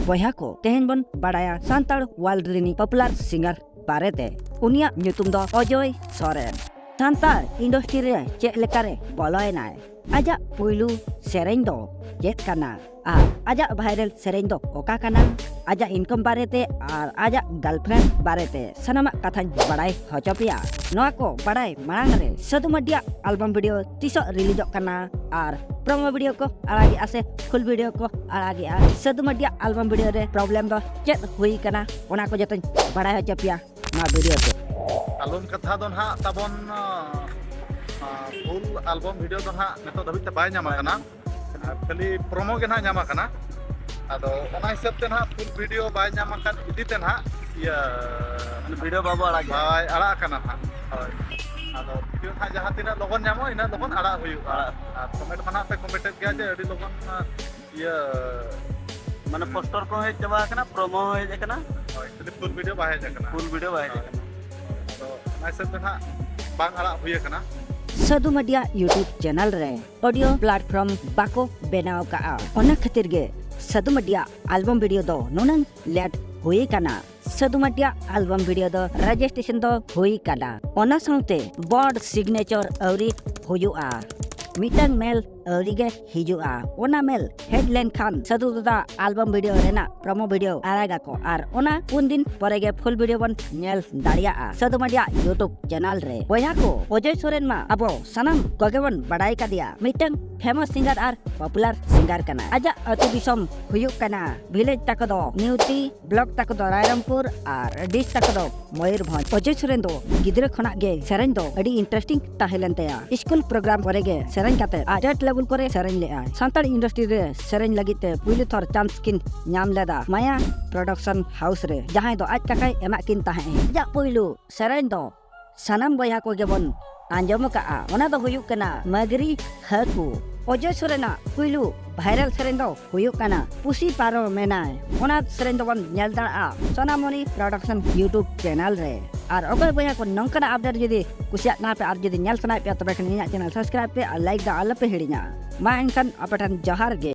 बया को तेहन बन बाड़ाया सांताड़ world Rini popular singer बारेते उनिया nyutum दो अजय सोरेन सांताड़ इंडस्ट्री रे चेक लेकारे बोलोयनाय आजा पुइलू सेरेन दो चेक काना आजा वायरल सेरेन दो ओका काना आजा इनकम बारेते और आजा गर्लफ्रेंड बारेते सनामा कथा बड़ाई हचपिया नोआ को बड़ाई मांग रे सदु मडिया एल्बम वीडियो तीसो रिलीज काना और प्रोमो वीडियो को आगे आसे फुल वीडियो को आगे आ सदु मडिया एल्बम वीडियो रे प्रॉब्लम दो चेक हुई काना ओना को जतन बड़ाई हचपिया मा वीडियो ते एल्बम कथा दो ना तबन फुल एल्बम वीडियो दो ना नेतो दबिते बाय ᱧᱟᱢ ᱠᱟᱱᱟ खाली प्रोमो के ना ᱧᱟᱢ ᱠᱟᱱᱟ आदो ओना हिसाब ते ना फुल वीडियो बाय ᱧᱟᱢ ᱠᱟᱱ इदीते ना या वीडियो बाबू बाय आड़ा काना ना होय आदो वीडियो ना जहां तिना लगन ᱧᱟᱢो इना लगन आड़ा हुयुआ कमेंट मना पे कमेंट गया जे अडी लगन या माने पोस्टर को हे जबा कना प्रोमो हे कना होय खाली फुल वीडियो बाय कना फुल वीडियो बाय कना तो ओना हिसाब ते ना बांग आड़ा हुय कना सदु मडिया यूट्यूब चैनल रे ऑडियो प्लेटफॉर्म बाको बेनाव का ओना खातिर गे सदु मडिया एल्बम वीडियो दो नोनन लेट हुई काना सदु मडिया एल्बम वीडियो दो रजिस्ट्रेशन दो हुई काना ओना साउते बोर्ड सिग्नेचर औरी हुयुआ मिटन मेल औरीगे हिजुआ ओना मेल हेडलाइन खान सदु दा एल्बम वीडियो रेना प्रोमो वीडियो आरागा को आर ओना पुन दिन परेगे फुल वीडियो बन नेल दाड़िया सदु मडिया यूट्यूब चैनल रे बया को अजय सोरेन मा अबो सनम गगेबन बड़ाई का दिया मिटन famous singer or popular singer कना आजा अतु दिसम हुयुक कना विलेज तक दो न्यूटी ब्लॉक तक दो रायरमपुर आर डिस तक दो मयूरभंज अजय सोरेन दो गिदरे खना गे सेरेन दो अडी इंटरेस्टिंग ताहेलन तया स्कूल प्रोग्राम करेगे सेरेन काते आर्ट लेवल करे सेरेन ले सांताड़ इंडस्ट्री रे सेरेन लगिते पुइले थोर चांस किन नाम लेदा माया प्रोडक्शन हाउस रे जहां दो आज काकाय एमा किन ताहे जा पुइलू सेरेन दो सनम बया को गेबन आंजम का ओना दो हुयुक कना मगरी हकु अजय सोरेना पुइलू वायरल सेरेन दो हुयुक कना पुसी पारो मेनाय ओना सेरेन दो बन नेल दाड़ा सोनामणि प्रोडक्शन यूट्यूब चैनल रे और अगर बया को नंकना अपडेट जदी कुसिया ना पे और जदी नेल सनाय पे तबे कन इना चैनल सब्सक्राइब पे और लाइक दा आल पे हिड़िया मा इनकन अपटन जहार गे।